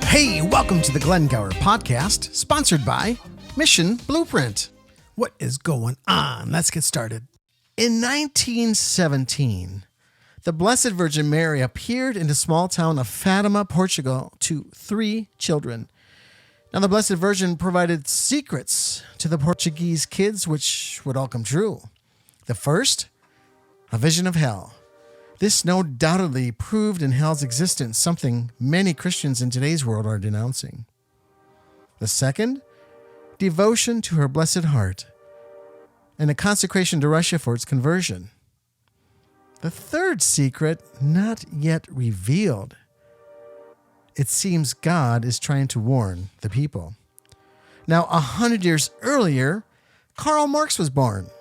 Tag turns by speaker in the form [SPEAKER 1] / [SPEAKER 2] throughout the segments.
[SPEAKER 1] Hey, welcome to the Glen Gauer podcast, sponsored by Mission Blueprint. What is going on? Let's get started. In 1917, the Blessed Virgin Mary appeared in the small town of Fatima, Portugal, to 3 children. Now, the Blessed Virgin provided secrets to the Portuguese kids, which would all come true. The first, a vision of hell. This no doubtedly proved in hell's existence, something many Christians in today's world are denouncing. The second, devotion to her blessed heart, and a consecration to Russia for its conversion. The third secret, not yet revealed. It seems God is trying to warn the people. Now, 100 years earlier, Karl Marx was born.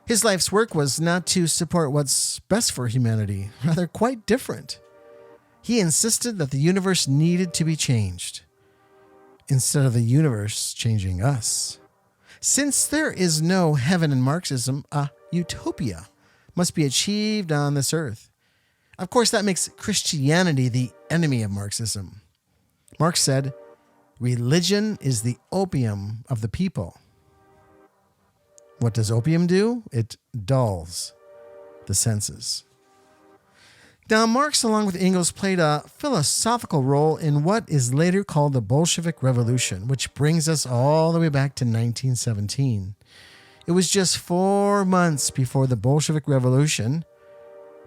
[SPEAKER 1] His life's work was not to support what's best for humanity, rather quite different. He insisted that the universe needed to be changed, instead of the universe changing us. Since there is no heaven in Marxism, a utopia must be achieved on this earth. Of course, that makes Christianity the enemy of Marxism. Marx said, "Religion is the opium of the people." What does opium do? It dulls the senses. Now, Marx, along with Engels, played a philosophical role in what is later called the Bolshevik Revolution, which brings us all the way back to 1917. It was just 4 months before the Bolshevik Revolution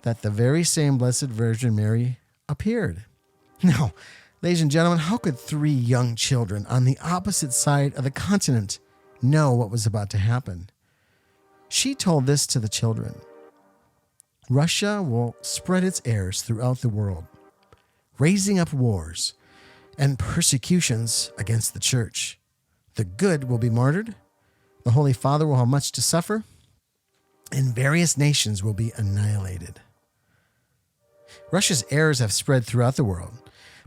[SPEAKER 1] that the very same Blessed Virgin Mary appeared. Now, ladies and gentlemen, how could 3 young children on the opposite side of the continent know what was about to happen? She told this to the children: Russia will spread its airs throughout the world, raising up wars and persecutions against the church. The good will be martyred, the Holy Father will have much to suffer, and various nations will be annihilated. Russia's errors have spread throughout the world.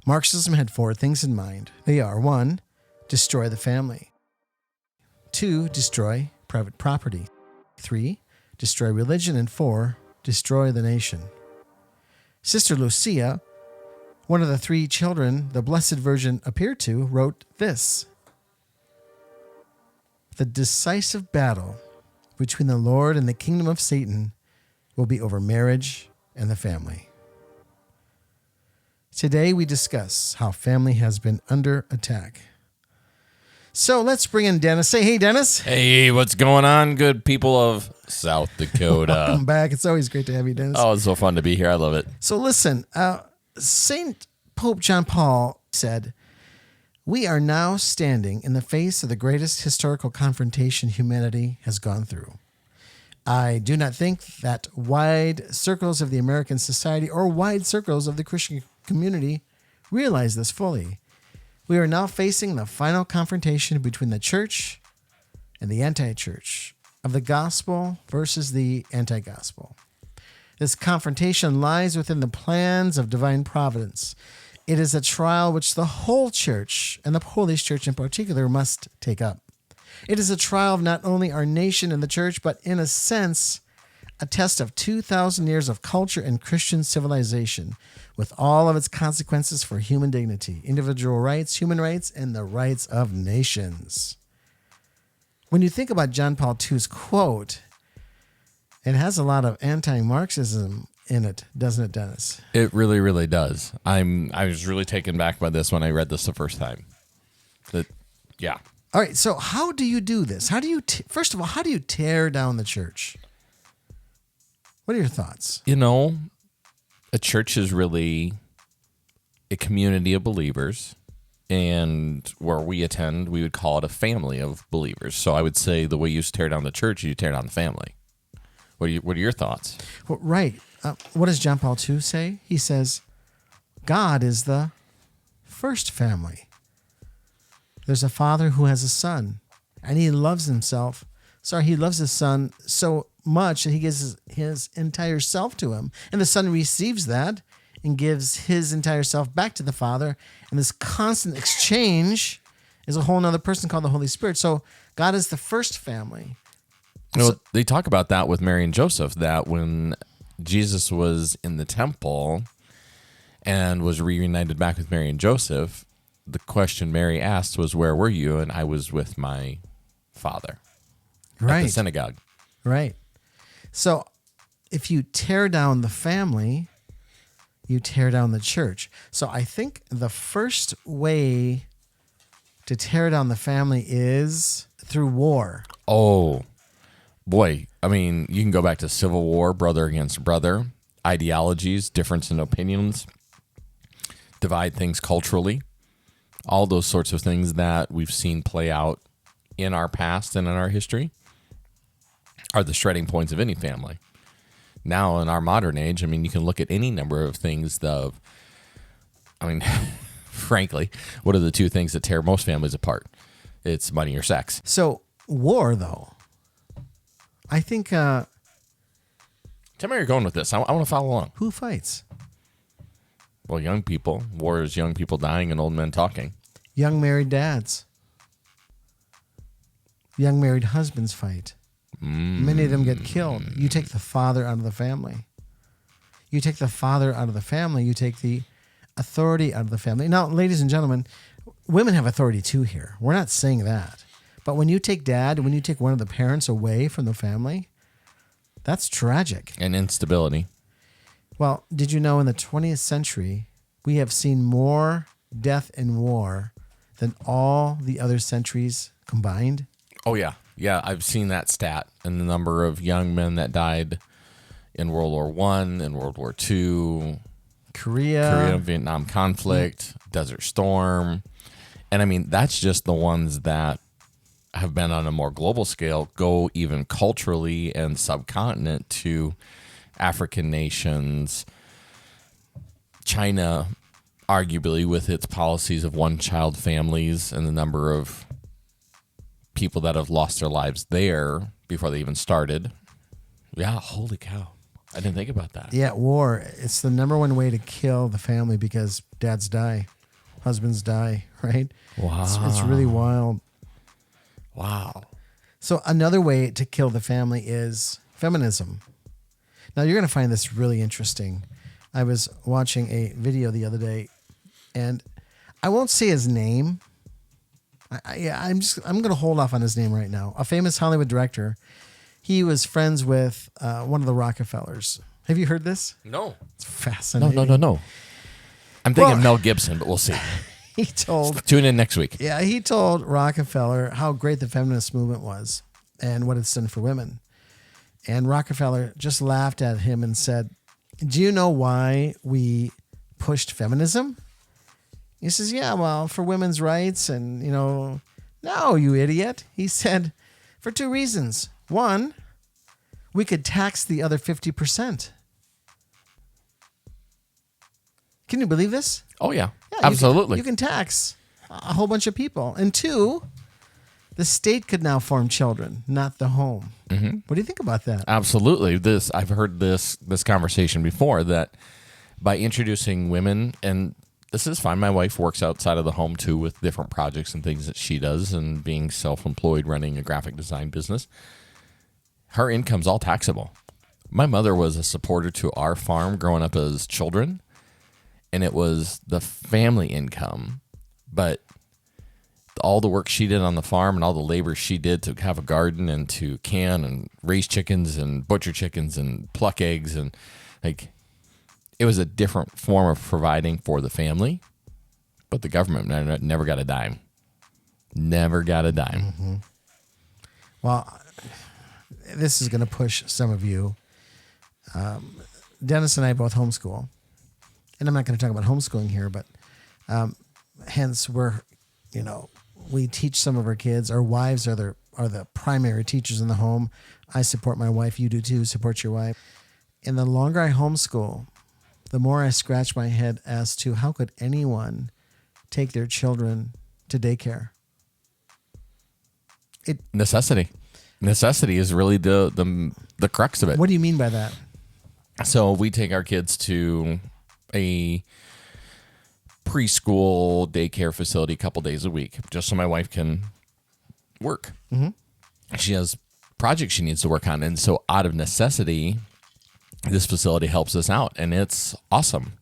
[SPEAKER 1] Marxism had 4 things in mind. They are: 1, destroy the family; 2, destroy private property; 3, destroy religion; and 4, destroy the nation. Sister Lucia, one of the 3 children the Blessed Virgin appeared to, wrote this: "The decisive battle between the Lord and the kingdom of Satan will be over marriage and the family." Today we discuss how family has been under attack. So let's bring in Dennis. Say, hey, Dennis.
[SPEAKER 2] Hey, what's going on, good people of South Dakota?
[SPEAKER 1] Welcome back. It's always great to have you, Dennis.
[SPEAKER 2] Oh, it's so fun to be here. I love it.
[SPEAKER 1] So listen, Saint Pope John Paul said, "We are now standing in the face of the greatest historical confrontation humanity has gone through. I do not think that wide circles of the American society or wide circles of the Christian community realize this fully. We are now facing the final confrontation between the church and the anti-church, of the gospel versus the anti-gospel. This confrontation lies within the plans of divine providence. It is a trial which the whole church, and the Polish church in particular, must take up. It is a trial of not only our nation and the church, but in a sense, a test of 2,000 years of culture and Christian civilization, with all of its consequences for human dignity, individual rights, human rights, and the rights of nations." When you think about John Paul II's quote, it has a lot of anti-Marxism in it, doesn't it, Dennis?
[SPEAKER 2] It really, really does. I was really taken back by this when I read this the first time. Yeah.
[SPEAKER 1] All right, so how do you do this? How do you, first of all, how do you tear down the church? What are your thoughts?
[SPEAKER 2] You know, a church is really a community of believers, and where we attend, we would call it a family of believers. So I would say the way you tear down the church, you tear down the family. What are your thoughts?
[SPEAKER 1] Well, right. What does John Paul II say? He says, God is the first family. There's a father who has a son, and he loves himself. He loves his son so much that he gives his entire self to him. And the son receives that and gives his entire self back to the Father. And this constant exchange is a whole other person called the Holy Spirit. So God is the first family.
[SPEAKER 2] You know, they talk about that with Mary and Joseph, that when Jesus was in the temple and was reunited back with Mary and Joseph, the question Mary asked was, "Where were you?" And I was with my father at the synagogue.
[SPEAKER 1] Right. So if you tear down the family, you tear down the church. So I think the first way to tear down the family is through war.
[SPEAKER 2] Oh, boy. I mean, you can go back to Civil War, brother against brother, ideologies, difference in opinions, divide things culturally, all those sorts of things that we've seen play out in our past and in our history are the shredding points of any family. Now, in our modern age, I mean, you can look at any number of things frankly, what are the two things that tear most families apart? It's money or sex.
[SPEAKER 1] So war, though, I think...
[SPEAKER 2] Tell me where you're going with this. I want to follow along.
[SPEAKER 1] Who fights?
[SPEAKER 2] Well, young people. War is young people dying and old men talking.
[SPEAKER 1] Young married dads. Young married husbands fight. Many of them get killed. You take the father out of the family. You take the father out of the family. You take the authority out of the family. Now, ladies and gentlemen, women have authority too here. We're not saying that. But when you take when you take one of the parents away from the family, that's tragic.
[SPEAKER 2] And instability.
[SPEAKER 1] Well, did you know in the 20th century, we have seen more death in war than all the other centuries combined?
[SPEAKER 2] Oh, yeah. Yeah, I've seen that stat and the number of young men that died in World War I, in World War II, Korea, Vietnam conflict, Desert Storm. And I mean, that's just the ones that have been on a more global scale, go even culturally and subcontinent to African nations, China, arguably with its policies of one-child families and the number of people that have lost their lives there before they even started. Yeah, holy cow. I didn't think about that.
[SPEAKER 1] Yeah, war. It's the number one way to kill the family because dads die, husbands die, right?
[SPEAKER 2] Wow.
[SPEAKER 1] It's really wild.
[SPEAKER 2] Wow.
[SPEAKER 1] So another way to kill the family is feminism. Now, you're going to find this really interesting. I was watching a video the other day, and I won't say his name. I'm going to hold off on his name right now. A famous Hollywood director. He was friends with one of the Rockefellers. Have you heard this?
[SPEAKER 2] No.
[SPEAKER 1] It's fascinating.
[SPEAKER 2] No. I'm thinking Mel Gibson, but we'll see.
[SPEAKER 1] He told...
[SPEAKER 2] Tune in next week.
[SPEAKER 1] Yeah, he told Rockefeller how great the feminist movement was and what it's done for women. And Rockefeller just laughed at him and said, "Do you know why we pushed feminism?" He says, "Yeah, well, for women's rights and, no, you idiot." He said, "For two reasons. One, we could tax the other 50%. Can you believe this?
[SPEAKER 2] Oh, yeah absolutely.
[SPEAKER 1] You can tax a whole bunch of people. And two, the state could now form children, not the home." Mm-hmm. What do you think about that?
[SPEAKER 2] Absolutely. I've heard this conversation before, that by introducing women, and this is fine. My wife works outside of the home too with different projects and things that she does, and being self-employed, running a graphic design business. Her income's all taxable. My mother was a supporter to our farm growing up as children, and it was the family income, but all the work she did on the farm and all the labor she did to have a garden and to can and raise chickens and butcher chickens and pluck eggs, and it was a different form of providing for the family, but the government never got a dime. Never got a dime.
[SPEAKER 1] Mm-hmm. Well, this is going to push some of you. Dennis and I both homeschool, and I'm not going to talk about homeschooling here, but hence we teach some of our kids. Our wives are the primary teachers in the home. I support my wife. You do too. Support your wife. And the longer I homeschool, the more I scratch my head as to how could anyone take their children to daycare?
[SPEAKER 2] Necessity. Necessity is really the crux of it.
[SPEAKER 1] What do you mean by that?
[SPEAKER 2] So we take our kids to a preschool daycare facility a couple days a week, just so my wife can work. Mm-hmm. She has projects she needs to work on. And so out of necessity, this facility helps us out, and it's awesome.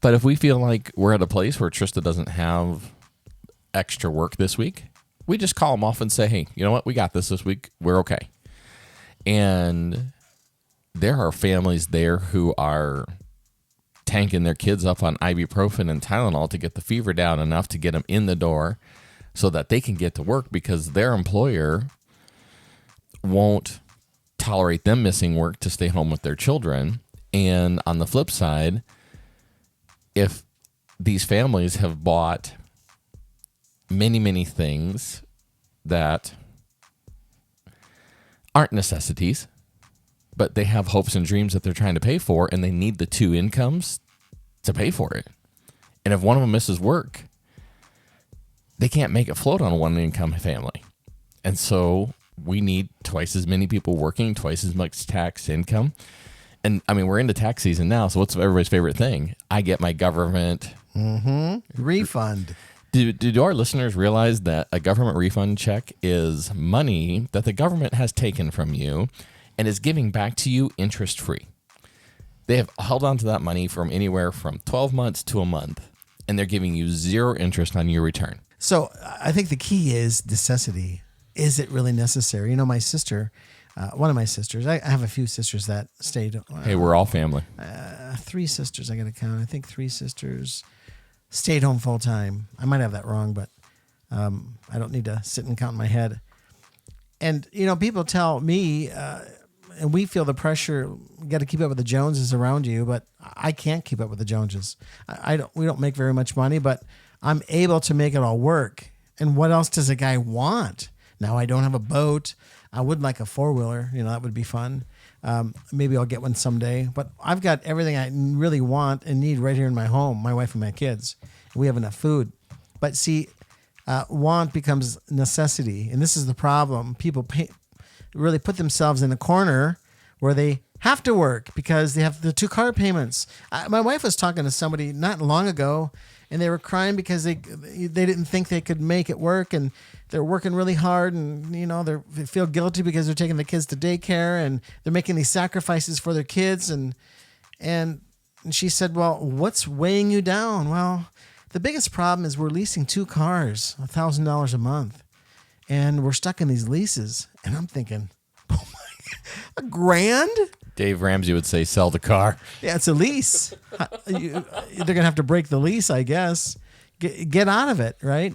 [SPEAKER 2] But if we feel like we're at a place where Trista doesn't have extra work this week, we just call them off and say, hey, you know what? We got this week. We're okay. And there are families there who are tanking their kids up on ibuprofen and Tylenol to get the fever down enough to get them in the door so that they can get to work, because their employer won't tolerate them missing work to stay home with their children. And on the flip side, if these families have bought many, many things that aren't necessities, but they have hopes and dreams that they're trying to pay for, and they need the two incomes to pay for it. And if one of them misses work, they can't make it float on a one-income family. And so we need twice as many people working, twice as much tax income. And I mean, we're into tax season now, so what's everybody's favorite thing? I get my government
[SPEAKER 1] refund.
[SPEAKER 2] Do our listeners realize that a government refund check is money that the government has taken from you and is giving back to you interest-free? They have held on to that money from anywhere from 12 months to a month, and they're giving you zero interest on your return.
[SPEAKER 1] So I think the key is necessity. Is it really necessary? You know, my sister, one of my sisters, I have a few sisters that stayed.
[SPEAKER 2] Hey, we're all family.
[SPEAKER 1] 3 sisters, I got to count. I think 3 sisters stayed home full time. I might have that wrong, but I don't need to sit and count in my head. And, you know, people tell me, and we feel the pressure, you got to keep up with the Joneses around you, but I can't keep up with the Joneses. We don't make very much money, but I'm able to make it all work. And what else does a guy want? Now, I don't have a boat. I would like a 4-wheeler. You know, that would be fun. Maybe I'll get one someday. But I've got everything I really want and need right here in my home, my wife and my kids. We have enough food. But see, want becomes necessity. And this is the problem. People really put themselves in a corner where they have to work because they have the 2 car payments. My wife was talking to somebody not long ago, and they were crying because they didn't think they could make it work, and they're working really hard, and you know they feel guilty because they're taking the kids to daycare, and they're making these sacrifices for their kids, and she said, well, what's weighing you down? Well, the biggest problem is we're leasing 2 cars, $1,000 a month, and we're stuck in these leases, and I'm thinking, oh my, $1,000?
[SPEAKER 2] Dave Ramsey would say, sell the car.
[SPEAKER 1] Yeah, it's a lease. They're going to have to break the lease, I guess. Get out of it, right?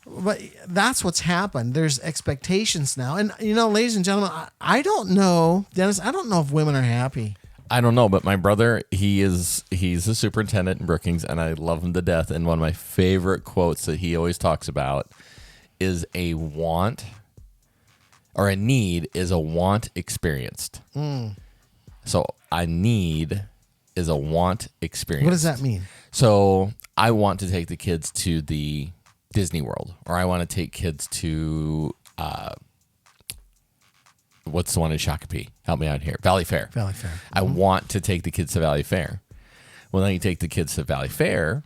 [SPEAKER 1] But that's what's happened. There's expectations now. And, you know, ladies and gentlemen, I don't know, Dennis, I don't know if women are happy.
[SPEAKER 2] I don't know, but my brother, he's a superintendent in Brookings, and I love him to death. And one of my favorite quotes that he always talks about is a want or a need is a want experienced. So a need is a want experienced.
[SPEAKER 1] What does that mean?
[SPEAKER 2] So I want to take the kids to the Disney World, or I want to take kids to what's the one in Shakopee? Help me out here. Valley Fair.
[SPEAKER 1] Valley Fair.
[SPEAKER 2] I want to take the kids to Valley Fair. Well, then you take the kids to Valley Fair.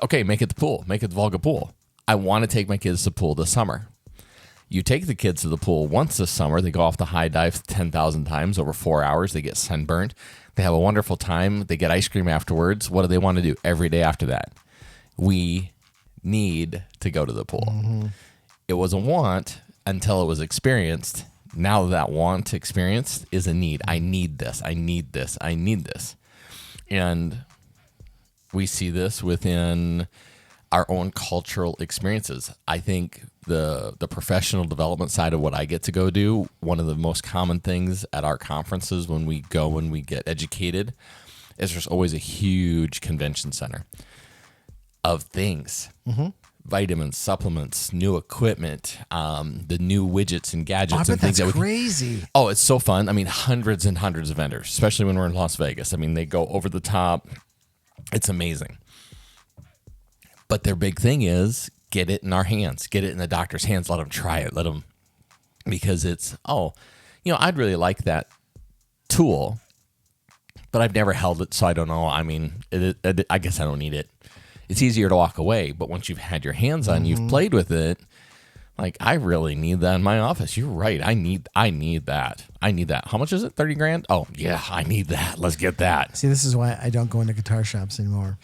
[SPEAKER 2] Okay, make it the pool. Make it the Volga pool. I want to take my kids to the pool this summer. You take the kids to the pool once this summer. They go off the high dive 10,000 times over 4 hours. They get sunburnt. They have a wonderful time. They get ice cream afterwards. What do they want to do every day after that? We need to go to the pool. Mm-hmm. It was a want until it was experienced. Now that want experienced is a need. I need this. I need this. I need this. And we see this within our own cultural experiences. I think the professional development side of what I get to go do, one of the most common things at our conferences when we go and we get educated is there's always a huge convention center of things. Mm-hmm. Vitamins, supplements, new equipment, the new widgets and gadgets and things.
[SPEAKER 1] That's crazy.
[SPEAKER 2] Oh, it's so fun. I mean, hundreds and hundreds of vendors, especially when we're in Las Vegas. I mean, they go over the top. It's amazing. But their big thing is get it in our hands, get it in the doctor's hands, let them try it, because it's, I'd really like that tool, but I've never held it, so I don't know. I mean, I guess I don't need it. It's easier to walk away, but once you've had your hands on, you've played with it, Like, I really need that in my office. You're right. I need that. How much is it? 30 grand? Oh yeah, I need that. Let's get that.
[SPEAKER 1] See, this is why I don't go into guitar shops anymore.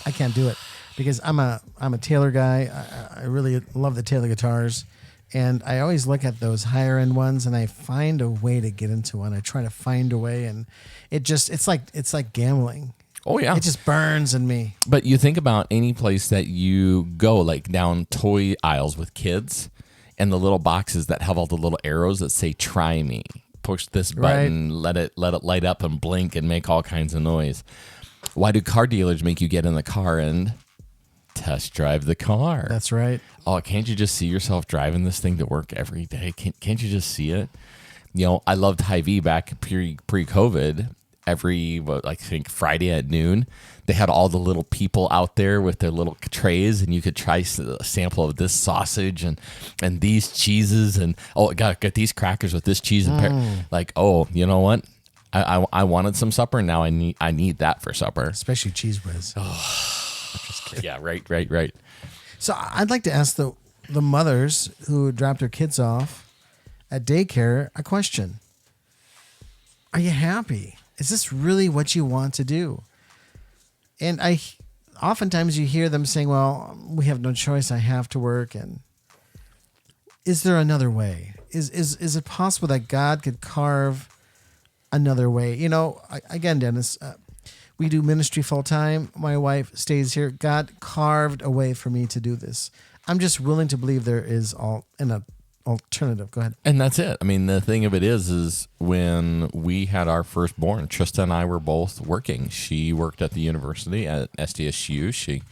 [SPEAKER 1] I can't do it because I'm a Taylor guy. I really love the Taylor guitars, and I always look at those higher end ones, and I find a way to get into one. I try to find a way, and it's like gambling.
[SPEAKER 2] Oh yeah,
[SPEAKER 1] it just burns in me.
[SPEAKER 2] But you think about any place that you go, like down toy aisles with kids, and the little boxes that have all the little arrows that say "Try me." Push this button, let it light up and blink and make all kinds of noise. Why do car dealers make you get in the car and test drive the car?
[SPEAKER 1] That's right.
[SPEAKER 2] Oh, can't you just see yourself driving this thing to work every day? Can't you just see it? You know, I loved Hy-Vee back pre-COVID. I think Friday at noon, they had all the little people out there with their little trays, and you could try a sample of this sausage and these cheeses, and get these crackers with this cheese and like, oh, you know what? I wanted some supper. Now I need that for supper,
[SPEAKER 1] especially cheese whiz.
[SPEAKER 2] Just kidding. Yeah, right.
[SPEAKER 1] So I'd like to ask the mothers who dropped their kids off at daycare a question. Are you happy? Is this really what you want to do? And oftentimes you hear them saying, well, we have no choice. I have to work. And is there another way? Is it possible that God could carve another way? You know, again, Dennis, we do ministry full time. My wife stays here. God carved a way for me to do this. I'm just willing to believe there is an alternative. Go ahead.
[SPEAKER 2] And that's it. I mean, the thing of it is when we had our firstborn, Trista and I were both working. She worked at the university at SDSU. She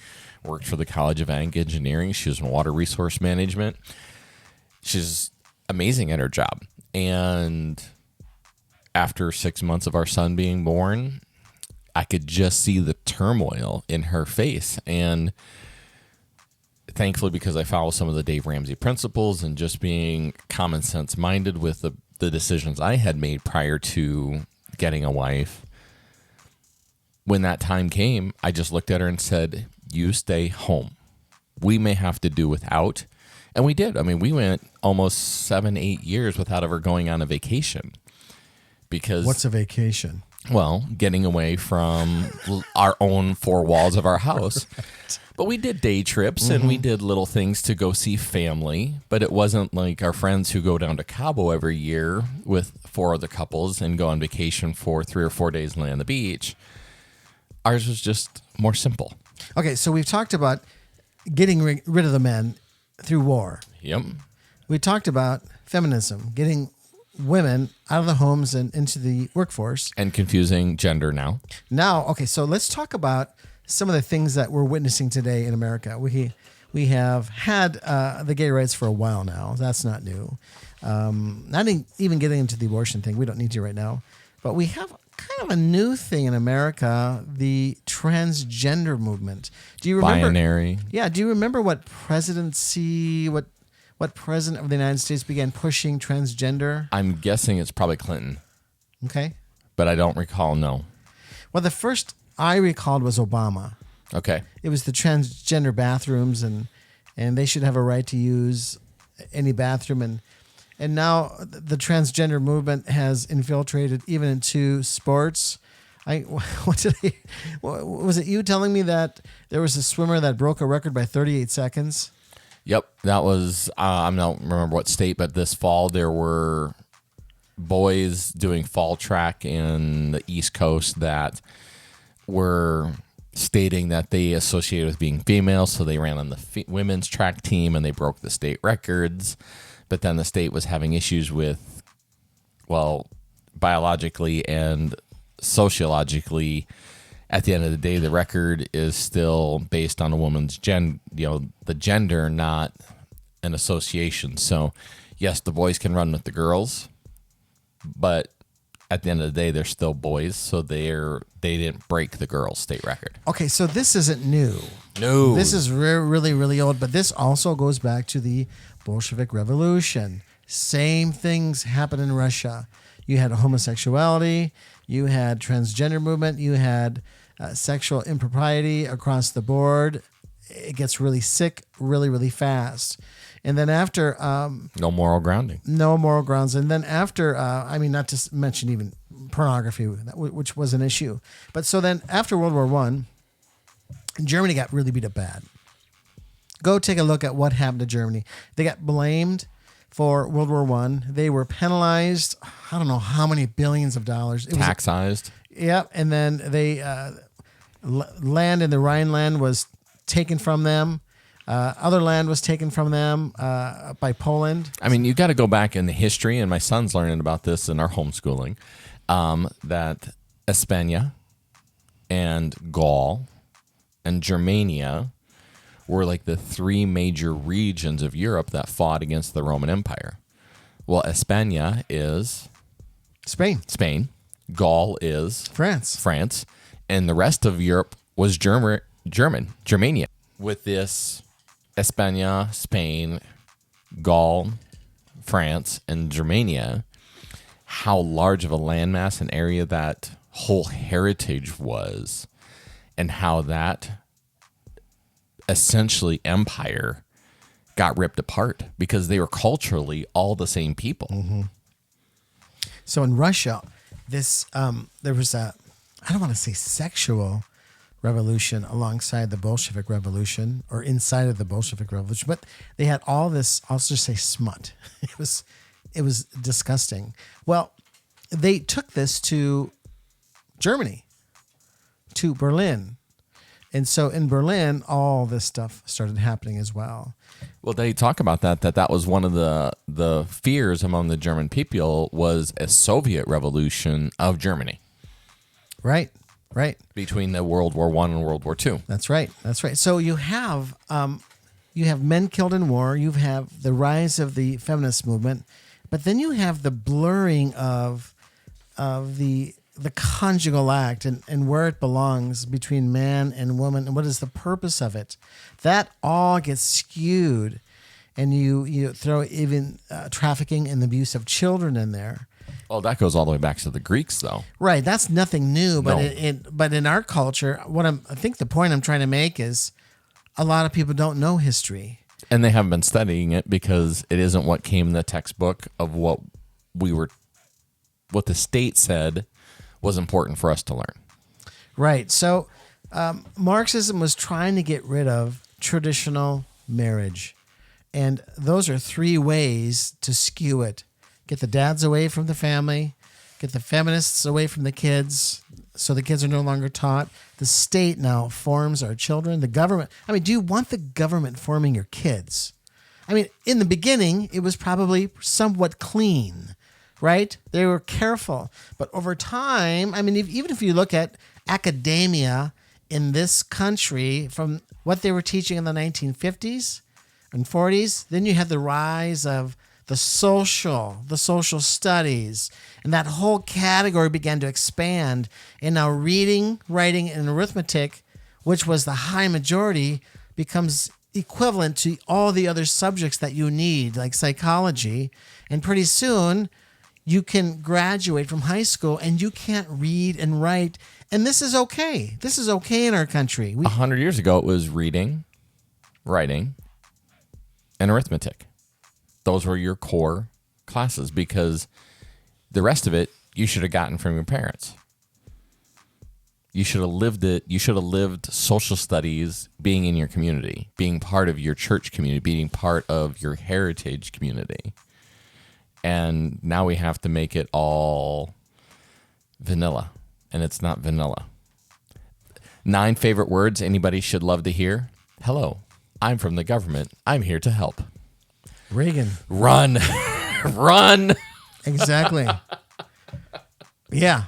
[SPEAKER 2] worked for the College of Ag Engineering. She was in water resource management. She's amazing at her job. And after 6 months of our son being born, I could just see the turmoil in her face. And thankfully, because I follow some of the Dave Ramsey principles and just being common sense minded with the decisions I had made prior to getting a wife, when that time came, I just looked at her and said, you stay home. We may have to do without. And we did. I mean, we went almost 7-8 years without ever going on a vacation. Because
[SPEAKER 1] what's a vacation?
[SPEAKER 2] Well, getting away from our own four walls of our house. Right. But we did day trips and we did little things to go see family. But it wasn't like our friends who go down to Cabo every year with 4 other couples and go on vacation for 3 or 4 days and lay on the beach. Ours was just more simple.
[SPEAKER 1] Okay, so we've talked about getting rid of the men through war.
[SPEAKER 2] Yep.
[SPEAKER 1] We talked about feminism, getting women out of the homes and into the workforce.
[SPEAKER 2] And confusing gender now.
[SPEAKER 1] Now, okay, so let's talk about some of the things that we're witnessing today in America. We have had the gay rights for a while now. That's not new. Not even getting into the abortion thing. We don't need to right now. But we have kind of a new thing in America, the transgender movement. Do you remember?
[SPEAKER 2] Binary.
[SPEAKER 1] Yeah. Do you remember what presidency, what president of the United States began pushing transgender?
[SPEAKER 2] I'm guessing it's probably Clinton.
[SPEAKER 1] Okay.
[SPEAKER 2] But I don't recall, no.
[SPEAKER 1] Well, the first I recalled was Obama.
[SPEAKER 2] Okay.
[SPEAKER 1] It was the transgender bathrooms, and they should have a right to use any bathroom. And now the transgender movement has infiltrated even into sports. Was it you telling me that there was a swimmer that broke a record by 38 seconds?
[SPEAKER 2] Yep, that was, I don't remember what state, but this fall there were boys doing fall track in the East Coast that were stating that they associated with being female, so they ran on the women's track team and they broke the state records. But then the state was having issues with, well, biologically and sociologically. At the end of the day, the record is still based on a woman's the gender, not an association. So, yes, the boys can run with the girls, but at the end of the day, they're still boys, so they didn't break the girls' state record.
[SPEAKER 1] Okay, so this isn't new.
[SPEAKER 2] No,
[SPEAKER 1] this is really, really old. But this also goes back to the Bolshevik Revolution. Same things happened in Russia. You had homosexuality. You had transgender movement. You had sexual impropriety across the board. It gets really sick really, really fast. And then after
[SPEAKER 2] No moral grounding.
[SPEAKER 1] no moral grounds, and then after not to mention even pornography, which was an issue. But so then after World War I, Germany got really beat up bad. Go take a look at what happened to Germany. They got blamed for World War I. They were penalized, I don't know how many billions of dollars. It
[SPEAKER 2] Taxized.
[SPEAKER 1] Yep. And then they land in the Rhineland was taken from them. Other land was taken from them by Poland.
[SPEAKER 2] I mean, you got to go back in the history, and my son's learning about this in our homeschooling, that España and Gaul and Germania were like the three major regions of Europe that fought against the Roman Empire. Well, España is Spain. Gaul is France. And the rest of Europe was Germania. With this España, Spain, Gaul, France, and Germania, how large of a landmass and area that whole heritage was, and how that essentially empire got ripped apart because they were culturally all the same people.
[SPEAKER 1] Mm-hmm. So in Russia, there was I don't want to say sexual revolution alongside the Bolshevik Revolution or inside of the Bolshevik Revolution, but they had all this, I'll just say smut. It was disgusting. Well, they took this to Germany, to Berlin. And so in Berlin, all this stuff started happening as well.
[SPEAKER 2] Well, they talk about that was one of the fears among the German people was a Soviet revolution of Germany.
[SPEAKER 1] Right.
[SPEAKER 2] Between the World War I and World War II.
[SPEAKER 1] That's right. So you have men killed in war. You have the rise of the feminist movement, but then you have the blurring of the conjugal act and where it belongs between man and woman and what is the purpose of it. That all gets skewed, and you throw even trafficking and the abuse of children in there.
[SPEAKER 2] Well, that goes all the way back to the Greeks, though.
[SPEAKER 1] Right, that's nothing new. But
[SPEAKER 2] No.
[SPEAKER 1] but in our culture, I think the point I'm trying to make is a lot of people don't know history.
[SPEAKER 2] And they haven't been studying it because it isn't what came in the textbook of what the state said was important for us to learn.
[SPEAKER 1] Right. So Marxism was trying to get rid of traditional marriage. And those are three ways to skew it. Get the dads away from the family, get the feminists away from the kids, so the kids are no longer taught. The state now forms our children. The government. I mean, do you want the government forming your kids? I mean, in the beginning, it was probably somewhat clean, right? They were careful. But over time, I mean, even if you look at academia in this country from what they were teaching in the 1950s and 40s, then you had the rise of the social studies, and that whole category began to expand. And now reading, writing, and arithmetic, which was the high majority, becomes equivalent to all the other subjects that you need, like psychology. And pretty soon, you can graduate from high school and you can't read and write. And this is okay. This is okay in our country.
[SPEAKER 2] 100 years ago, it was reading, writing, and arithmetic. Those were your core classes because the rest of it you should have gotten from your parents. You should have lived it. You should have lived social studies being in your community, being part of your church community, being part of your heritage community. And now we have to make it all vanilla, and it's not vanilla. 9 favorite words anybody should love to hear. Hello, I'm from the government. I'm here to help.
[SPEAKER 1] Reagan.
[SPEAKER 2] Run. Run.
[SPEAKER 1] Exactly. Yeah.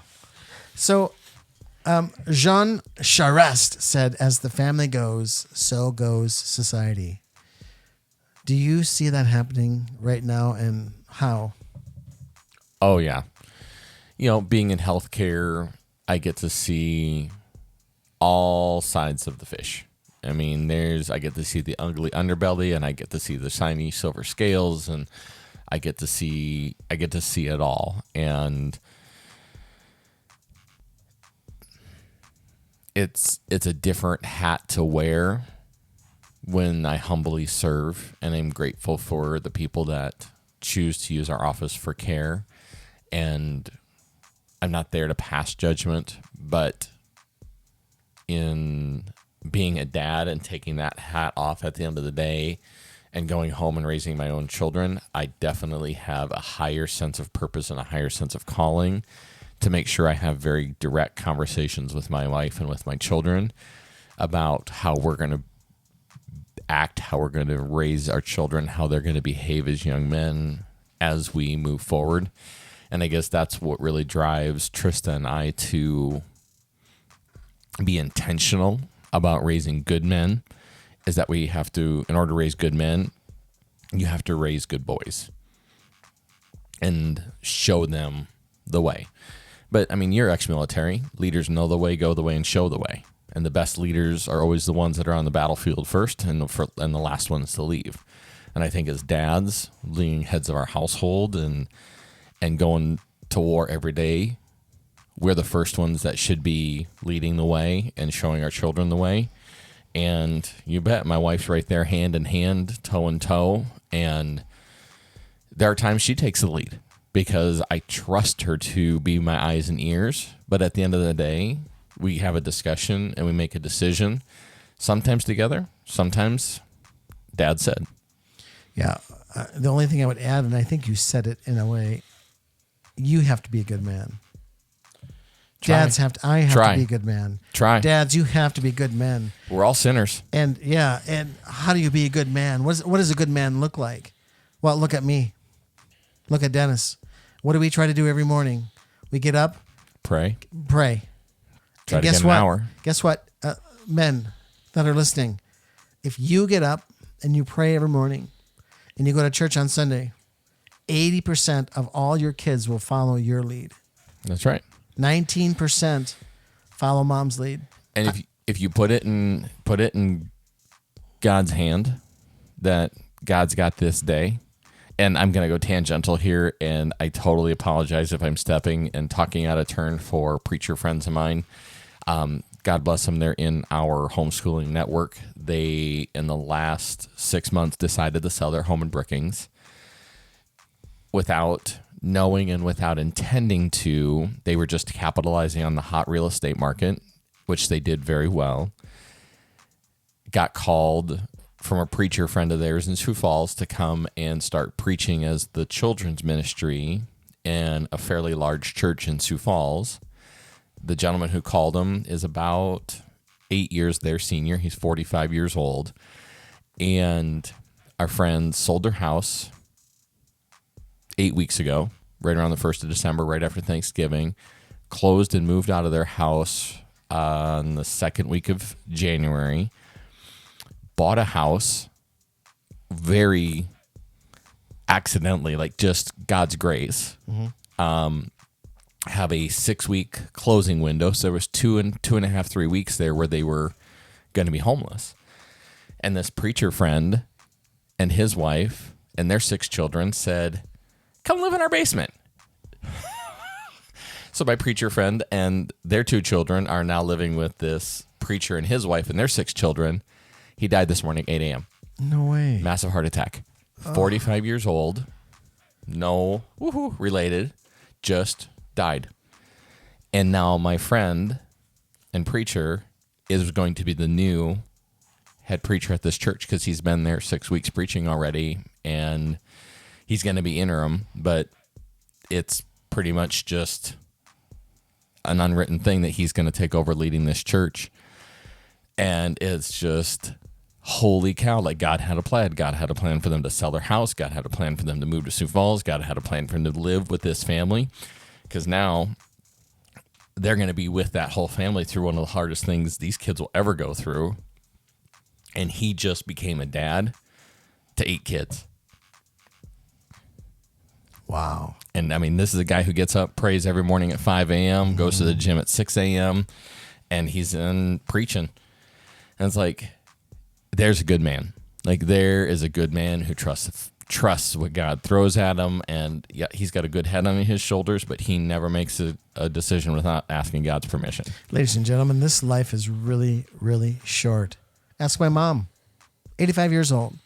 [SPEAKER 1] So Jean Charest said, as the family goes, so goes society. Do you see that happening right now, and how?
[SPEAKER 2] Oh, yeah. Being in healthcare, I get to see all sides of the fish. I mean, I get to see the ugly underbelly, and I get to see the shiny silver scales, and I get to see it all. And it's a different hat to wear when I humbly serve, and I'm grateful for the people that choose to use our office for care. And I'm not there to pass judgment, but in being a dad and taking that hat off at the end of the day and going home and raising my own children, I definitely have a higher sense of purpose and a higher sense of calling to make sure I have very direct conversations with my wife and with my children about how we're going to act, how we're going to raise our children, how they're going to behave as young men as we move forward. And I guess that's what really drives Trista and I to be intentional about raising good men, is that we have to, in order to raise good men, you have to raise good boys and show them the way. But, I mean, you're ex-military. Leaders know the way, go the way, and show the way. And the best leaders are always the ones that are on the battlefield first and the last ones to leave. And I think as dads, being heads of our household and going to war every day, we're the first ones that should be leading the way and showing our children the way. And you bet my wife's right there hand in hand, toe in toe. And there are times she takes the lead because I trust her to be my eyes and ears. But at the end of the day, we have a discussion and we make a decision, sometimes together, sometimes Dad said.
[SPEAKER 1] Yeah. The only thing I would add, and I think you said it in a way, you have to be a good man. Dads have to, I have to be a good man. Dads, you have to be good men.
[SPEAKER 2] We're all sinners.
[SPEAKER 1] And yeah, and how do you be a good man? What does a good man look like? Well, look at me. Look at Dennis. What do we try to do every morning? We get up.
[SPEAKER 2] Pray.
[SPEAKER 1] Try
[SPEAKER 2] and guess what? An hour.
[SPEAKER 1] Guess what? Men that are listening, if you get up and you pray every morning and you go to church on Sunday, 80% of all your kids will follow your lead.
[SPEAKER 2] That's right.
[SPEAKER 1] 19% follow mom's lead.
[SPEAKER 2] And if you put it in God's hand, that God's got this day, and I'm going to go tangential here, and I totally apologize if I'm stepping and talking out of turn for preacher friends of mine. God bless them. They're in our homeschooling network. They, in the last 6 months, decided to sell their home in Brookings without knowing and without intending to. They were just capitalizing on the hot real estate market, which they did very well. Got called from a preacher friend of theirs in Sioux Falls to come and start preaching as the children's ministry in a fairly large church in Sioux Falls. The gentleman who called him is about 8 years their senior. He's 45 years old. And our friends sold their house 8 weeks ago, right around the 1st of December, right after Thanksgiving, closed and moved out of their house on the second week of January, bought a house very accidentally, like just God's grace. Mm-hmm. Have a 6-week closing window. So there was 3 weeks there where they were going to be homeless. And this preacher friend and his wife and their 6 children said, "Come live in our basement." So my preacher friend and their 2 children are now living with this preacher and his wife and their 6 children. He died this morning, 8 a.m.
[SPEAKER 1] No way.
[SPEAKER 2] Massive heart attack. 45 years old. No related. Just died. And now my friend and preacher is going to be the new head preacher at this church because he's been there 6 weeks preaching already, and he's going to be interim, but it's pretty much just an unwritten thing that he's going to take over leading this church. And it's just, holy cow, like God had a plan. God had a plan for them to sell their house. God had a plan for them to move to Sioux Falls. God had a plan for them to live with this family, because now they're going to be with that whole family through one of the hardest things these kids will ever go through. And he just became a dad to 8 kids.
[SPEAKER 1] Wow.
[SPEAKER 2] And I mean, this is a guy who gets up, prays every morning at 5 a.m., goes to the gym at 6 a.m., and he's in preaching. And it's like, there's a good man. Like, there is a good man who trusts what God throws at him. And yeah, he's got a good head on his shoulders, but he never makes a decision without asking God's permission.
[SPEAKER 1] Ladies and gentlemen, this life is really, really short. Ask my mom. 85 years old.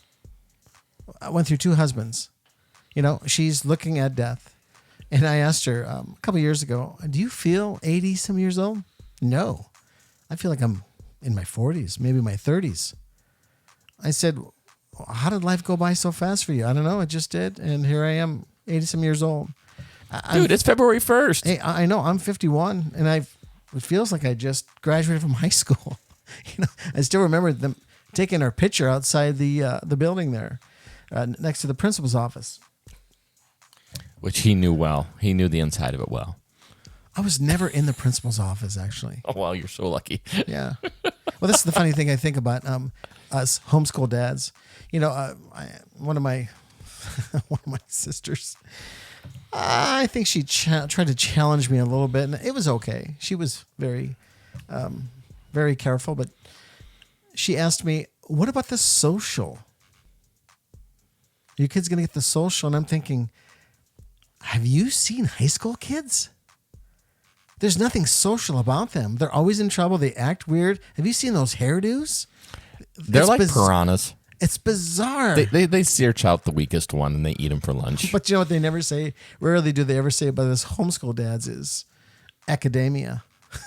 [SPEAKER 1] I went through 2 husbands. She's looking at death. And I asked her a couple years ago, do you feel 80 some years old? No. I feel like I'm in my 40s, maybe my 30s. I said, how did life go by so fast for you? I don't know. It just did. And here I am, 80 some years old.
[SPEAKER 2] Dude, it's February 1st.
[SPEAKER 1] Hey, I know. I'm 51, and it feels like I just graduated from high school. I still remember them taking our picture outside the building there, next to the principal's office.
[SPEAKER 2] Which he knew well. He knew the inside of it well.
[SPEAKER 1] I was never in the principal's office, actually.
[SPEAKER 2] Oh, wow, you're so lucky.
[SPEAKER 1] Yeah. Well, this is the funny thing I think about us homeschool dads. One of my sisters, I think she tried to challenge me a little bit, and it was okay. She was very, very careful, but she asked me, what about the social? Are your kids going to get the social? And I'm thinking, have you seen high school kids? There's nothing social about them. They're always in trouble. They act weird. Have you seen those hairdos?
[SPEAKER 2] They're like piranhas.
[SPEAKER 1] It's bizarre.
[SPEAKER 2] They search out the weakest one and they eat them for lunch.
[SPEAKER 1] But you know what they never say? Rarely do they ever say about this homeschool dads is academia,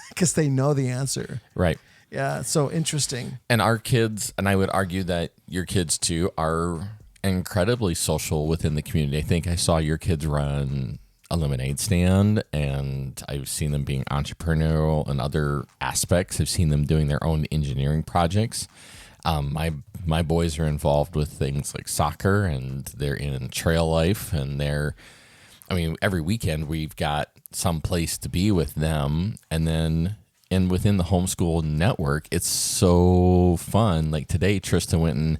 [SPEAKER 1] because they know the answer.
[SPEAKER 2] Right.
[SPEAKER 1] Yeah, it's so interesting.
[SPEAKER 2] And our kids, and I would argue that your kids too, are incredibly social within the community. I think I saw your kids run a lemonade stand, and I've seen them being entrepreneurial in other aspects. I've seen them doing their own engineering projects. My boys are involved with things like soccer, and they're in trail life, and every weekend we've got some place to be with them. And then within the homeschool network, it's so fun. Like today, Tristan went and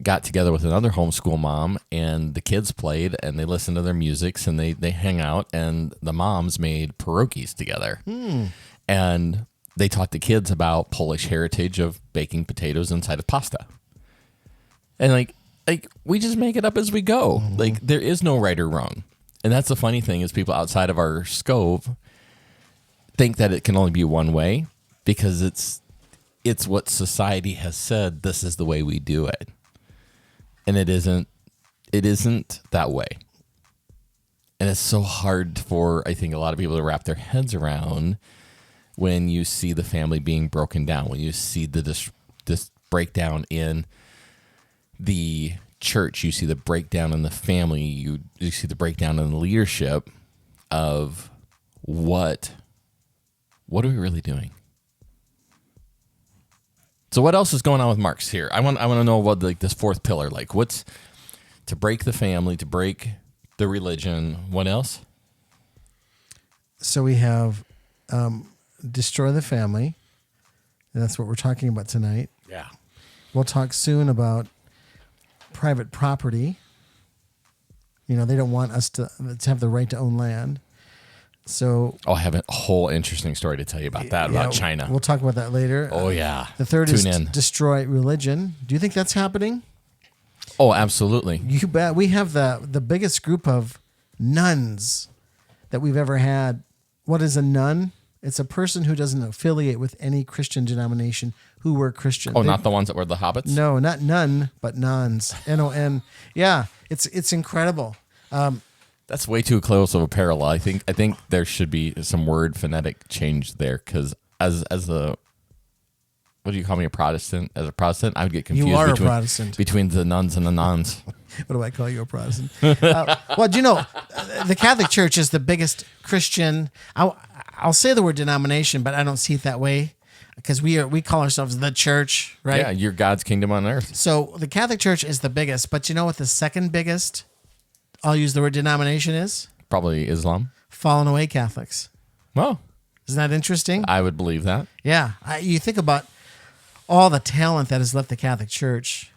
[SPEAKER 2] got together with another homeschool mom, and the kids played and they listened to their musics and they hang out, and the moms made pierogies together. And they taught the kids about Polish heritage of baking potatoes inside of pasta. And like we just make it up as we go. Like there is no right or wrong. And that's the funny thing, is people outside of our scope think that it can only be one way, because it's what society has said, this is the way we do it. And it isn't that way. And it's so hard for, I think, a lot of people to wrap their heads around when you see the family being broken down, when you see this breakdown in the church, you see the breakdown in the family, you see the breakdown in the leadership of what are we really doing? So what else is going on with Marx here? I want to know what this fourth pillar, like what's to break the family, to break the religion. What else?
[SPEAKER 1] So we have destroy the family. And that's what we're talking about tonight.
[SPEAKER 2] Yeah.
[SPEAKER 1] We'll talk soon about private property. They don't want us to have the right to own land. So,
[SPEAKER 2] I have a whole interesting story to tell you about that, about China.
[SPEAKER 1] We'll talk about that later.
[SPEAKER 2] Oh, yeah.
[SPEAKER 1] The third is destroy religion. Do you think that's happening?
[SPEAKER 2] Oh, absolutely.
[SPEAKER 1] You bet. We have the biggest group of nuns that we've ever had. What is a nun? It's a person who doesn't affiliate with any Christian denomination who were Christian.
[SPEAKER 2] Oh, not the ones that were the hobbits?
[SPEAKER 1] No, not nun, but nuns. N-O-N. Yeah, it's incredible.
[SPEAKER 2] That's way too close of a parallel. I think there should be some word phonetic change there, because as a, what do you call me, a Protestant? As a Protestant, I would get confused.
[SPEAKER 1] You are a Protestant.
[SPEAKER 2] Between the nuns and the nuns.
[SPEAKER 1] What do I call you, a Protestant? Well, do you know, the Catholic Church is the biggest Christian, I'll say the word denomination, but I don't see it that way, because we call ourselves the church, right?
[SPEAKER 2] Yeah, you're God's kingdom on earth.
[SPEAKER 1] So the Catholic Church is the biggest, but you know what the second biggest, I'll use the word denomination, is?
[SPEAKER 2] Probably Islam.
[SPEAKER 1] Fallen away Catholics.
[SPEAKER 2] Well,
[SPEAKER 1] isn't that interesting?
[SPEAKER 2] I would believe that.
[SPEAKER 1] Yeah. You think about all the talent that has left the Catholic Church,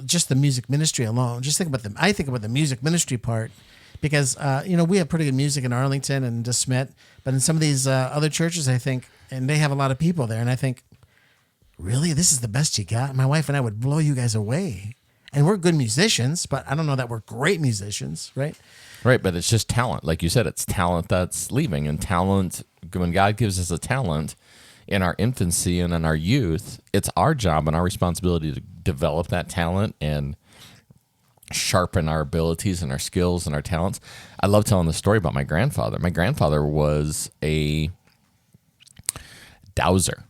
[SPEAKER 1] just the music ministry alone. Just think about I think about the music ministry part, because, we have pretty good music in Arlington and DeSmet, but in some of these other churches, I think, and they have a lot of people there, and I think, really, this is the best you got? My wife and I would blow you guys away. And we're good musicians, but I don't know that we're great musicians, right?
[SPEAKER 2] Right, but it's just talent. Like you said, it's talent that's leaving. And talent, when God gives us a talent, in our infancy and in our youth, it's our job and our responsibility to develop that talent and sharpen our abilities and our skills and our talents. I love telling the story about my grandfather. My grandfather was a dowser.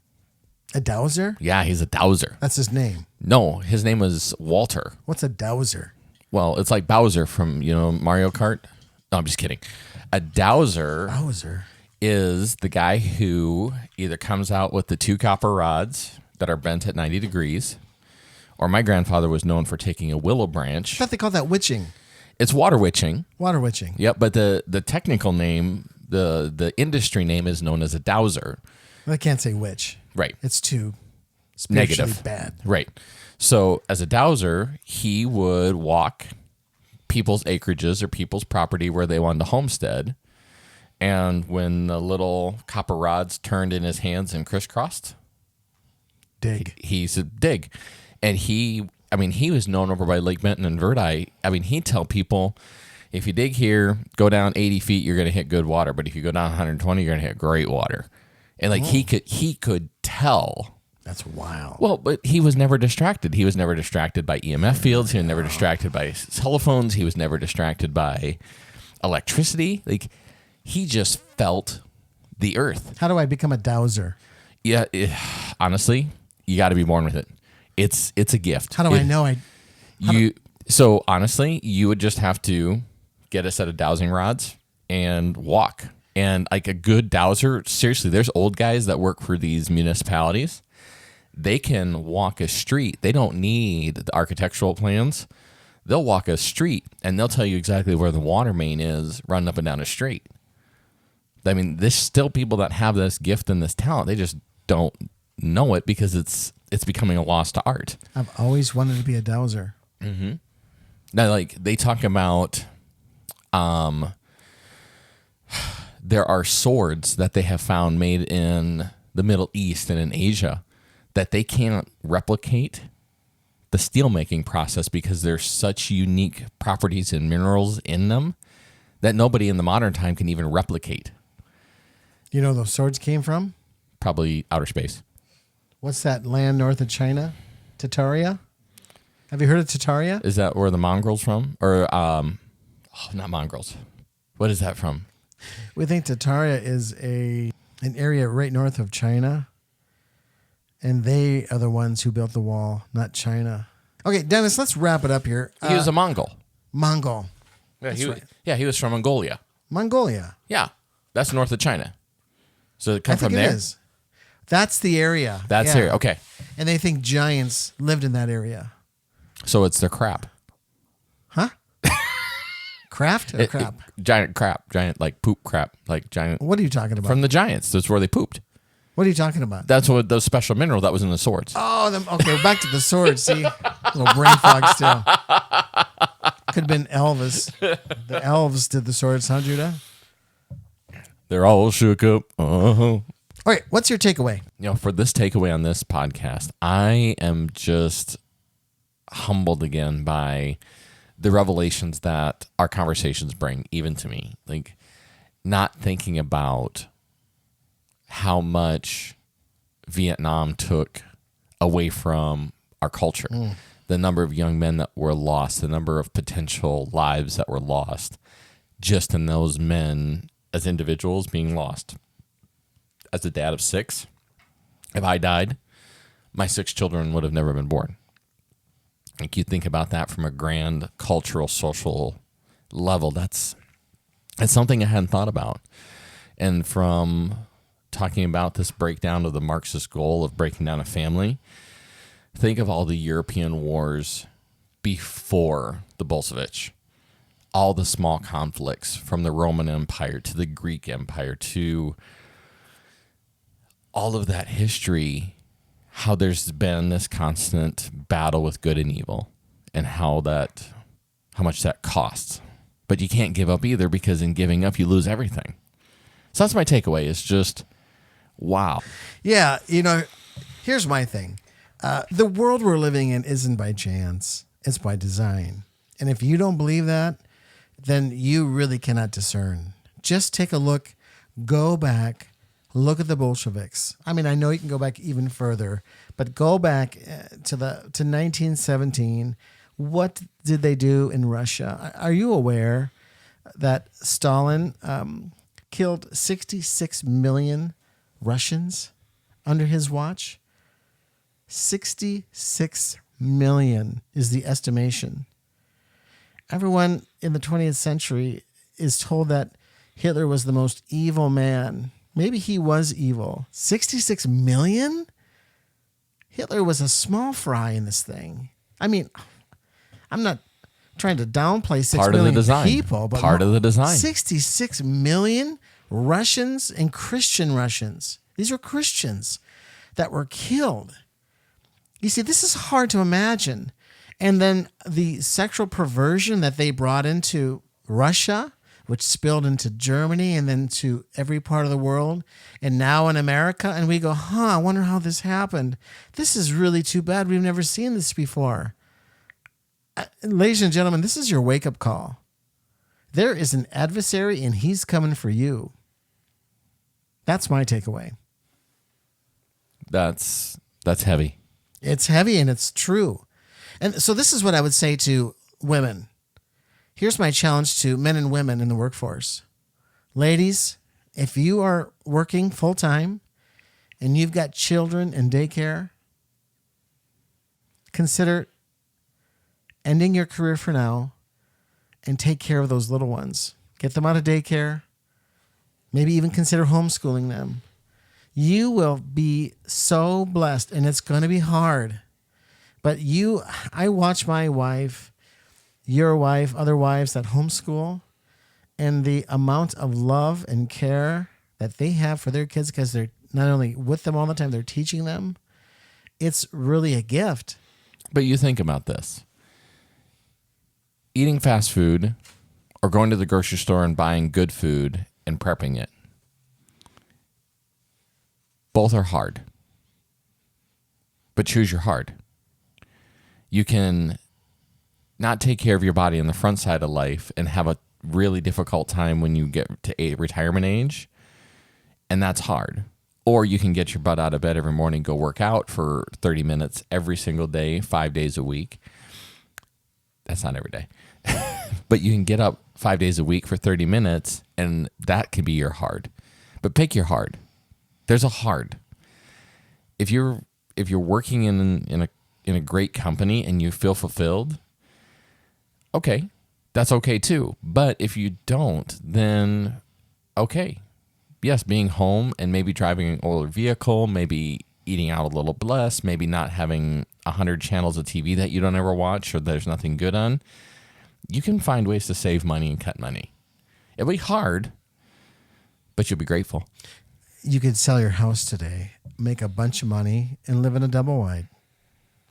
[SPEAKER 1] A dowser?
[SPEAKER 2] Yeah, he's a dowser.
[SPEAKER 1] That's his name.
[SPEAKER 2] No, his name was Walter.
[SPEAKER 1] What's a dowser?
[SPEAKER 2] Well, it's like Bowser from, Mario Kart. No, I'm just kidding. A dowser is the guy who either comes out with the 2 copper rods that are bent at 90 degrees, or my grandfather was known for taking a willow branch.
[SPEAKER 1] I thought they called that witching.
[SPEAKER 2] It's water witching.
[SPEAKER 1] Water witching.
[SPEAKER 2] Yep, but the technical name, the industry name is known as a dowser.
[SPEAKER 1] Well, I can't say witch.
[SPEAKER 2] Right.
[SPEAKER 1] It's too spiritually
[SPEAKER 2] Negative.
[SPEAKER 1] bad.
[SPEAKER 2] Right. So as a dowser, he would walk people's acreages or people's property where they wanted to homestead. And when the little copper rods turned in his hands and crisscrossed,
[SPEAKER 1] Dig.
[SPEAKER 2] he said, dig. And he was known over by Lake Benton and Verdi. He'd tell people, if you dig here, go down 80 feet, you're going to hit good water. But if you go down 120, you're going to hit great water. And he could tell.
[SPEAKER 1] That's wild.
[SPEAKER 2] Well, but he was never distracted. He was never distracted by EMF fields. He was never distracted by telephones. He was never distracted by electricity. He just felt the earth.
[SPEAKER 1] How do I become a dowser?
[SPEAKER 2] Yeah, honestly, you got to be born with it. It's a gift.
[SPEAKER 1] How do I know
[SPEAKER 2] So honestly, you would just have to get a set of dowsing rods and walk. And like a good dowser, seriously, there's old guys that work for these municipalities. They can walk a street. They don't need the architectural plans. They'll walk a street and they'll tell you exactly where the water main is running up and down a street. There's still people that have this gift and this talent. They just don't know it because it's becoming a lost art.
[SPEAKER 1] I've always wanted to be a dowser.
[SPEAKER 2] Mm-hmm. Now, they talk about there are swords that they have found made in the Middle East and in Asia that they can't replicate the steelmaking process because there's such unique properties and minerals in them that nobody in the modern time can even replicate.
[SPEAKER 1] You know where those swords came from?
[SPEAKER 2] Probably outer space.
[SPEAKER 1] What's that land north of China? Tataria? Have you heard of Tataria?
[SPEAKER 2] Is that where the mongrels from? Or, not mongrels. What is that from?
[SPEAKER 1] We think Tataria is an area right north of China. And they are the ones who built the wall, not China. Okay, Dennis, let's wrap it up here.
[SPEAKER 2] He was a Mongol.
[SPEAKER 1] Mongol.
[SPEAKER 2] Yeah, he was from Mongolia.
[SPEAKER 1] Mongolia.
[SPEAKER 2] Yeah, that's north of China. So it
[SPEAKER 1] I
[SPEAKER 2] come
[SPEAKER 1] think
[SPEAKER 2] from
[SPEAKER 1] it
[SPEAKER 2] there.
[SPEAKER 1] Is. That's the area.
[SPEAKER 2] That's
[SPEAKER 1] yeah.
[SPEAKER 2] here. Okay.
[SPEAKER 1] And they think giants lived in that area.
[SPEAKER 2] So it's their crap.
[SPEAKER 1] Huh? Craft or crap?
[SPEAKER 2] Giant crap. Giant like poop crap. Like giant.
[SPEAKER 1] What are you talking about?
[SPEAKER 2] From the giants. That's where they pooped.
[SPEAKER 1] What are you talking about?
[SPEAKER 2] That's what the special mineral that was in the swords.
[SPEAKER 1] Oh, okay. Back to the swords. See, little brain fog still. Could have been Elvis. The elves did the swords, huh, Judah?
[SPEAKER 2] They're all shook up.
[SPEAKER 1] All right. What's your takeaway?
[SPEAKER 2] For this takeaway on this podcast, I am just humbled again by the revelations that our conversations bring, even to me. Not thinking about how much Vietnam took away from our culture, the number of young men that were lost, the number of potential lives that were lost, just in those men as individuals being lost. As a dad of 6, if I died, my 6 children would have never been born. You think about that from a grand cultural, social level. That's something I hadn't thought about. And from talking about this breakdown of the Marxist goal of breaking down a family, think of all the European wars before the Bolshevik, all the small conflicts from the Roman Empire to the Greek Empire to all of that history, how there's been this constant battle with good and evil and how much that costs. But you can't give up either, because in giving up, you lose everything. So that's my takeaway, is just, wow.
[SPEAKER 1] Yeah, here's my thing. The world we're living in isn't by chance. It's by design. And if you don't believe that, then you really cannot discern. Just take a look, go back, Look at the Bolsheviks. I mean, I know you can go back even further, but go back to 1917. What did they do in Russia? Are you aware that Stalin killed 66 million Russians under his watch? 66 million is the estimation. Everyone in the 20th century is told that Hitler was the most evil man. Maybe he was evil. 66 million? Hitler was a small fry in this thing. I mean, I'm not trying to downplay 6 million people, but
[SPEAKER 2] part of the design.
[SPEAKER 1] 66 million Russians and Christian Russians. These were Christians that were killed. You see, this is hard to imagine. And then the sexual perversion that they brought into Russia, which spilled into Germany and then to every part of the world, and now in America. And we go, I wonder how this happened. This is really too bad. We've never seen this before. Ladies and gentlemen, this is your wake-up call. There is an adversary, and he's coming for you. That's my takeaway.
[SPEAKER 2] That's heavy.
[SPEAKER 1] It's heavy, and it's true. And so this is what I would say to women. Here's my challenge to men and women in the workforce. Ladies, if you are working full-time and you've got children in daycare, consider ending your career for now and take care of those little ones. Get them out of daycare. Maybe even consider homeschooling them. You will be so blessed, and it's going to be hard. But I watch my wife, your wife, other wives that homeschool, and the amount of love and care that they have for their kids, because they're not only with them all the time, they're teaching them. It's really a gift.
[SPEAKER 2] But you think about this. Eating fast food or going to the grocery store and buying good food and prepping it. Both are hard. But choose your hard. You can not take care of your body on the front side of life and have a really difficult time when you get to a retirement age, and that's hard. Or you can get your butt out of bed every morning, go work out for 30 minutes every single day, 5 days a week. That's not every day. But you can get up 5 days a week for 30 minutes, and that can be your hard. But pick your hard. There's a hard. If you're working in a great company and you feel fulfilled, okay, that's okay too. But if you don't, then okay. Yes, being home and maybe driving an older vehicle, maybe eating out a little less, maybe not having 100 channels of TV that you don't ever watch or there's nothing good on. You can find ways to save money and cut money. It'll be hard, but you'll be grateful.
[SPEAKER 1] You could sell your house today, make a bunch of money, and live in a double wide.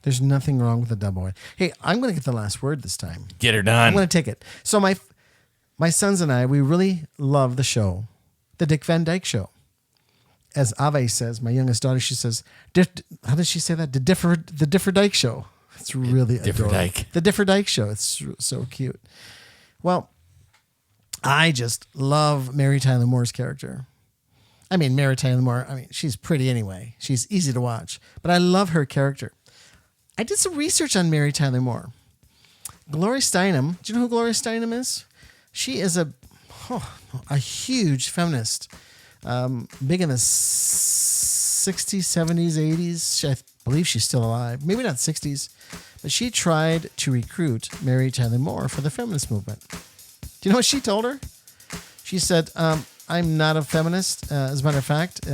[SPEAKER 1] There's nothing wrong with a double wide. Hey, I'm going to get the last word this time.
[SPEAKER 2] Get her done.
[SPEAKER 1] I'm going to take it. So my sons and I, we really love the show, the Dick Van Dyke Show. As Ave says, my youngest daughter, she says, how does she say that? The Differ Dyke Show. It's really adorable. The Differ Dyke Show. It's so cute. Well, I just love Mary Tyler Moore's character. I mean, Mary Tyler Moore, she's pretty anyway. She's easy to watch. But I love her character. I did some research on Mary Tyler Moore. Gloria Steinem. Do you know who Gloria Steinem is? She is a huge feminist. Big in the 60s, 70s, 80s. I believe she's still alive. Maybe not 60s. But she tried to recruit Mary Tyler Moore for the feminist movement. Do you know what she told her? She said, I'm not a feminist. As a matter of fact,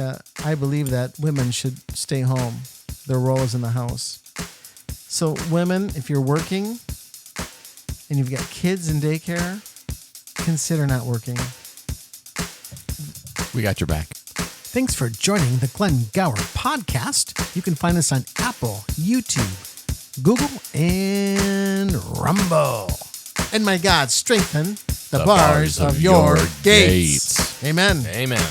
[SPEAKER 1] I believe that women should stay home. Their role is in the house. So women, if you're working and you've got kids in daycare, consider not working.
[SPEAKER 2] We got your back.
[SPEAKER 1] Thanks for joining the Glen Gauer podcast. You can find us on Apple, YouTube, Google, and Rumble. And my God, strengthen the bars of your gates. Amen.
[SPEAKER 2] Amen.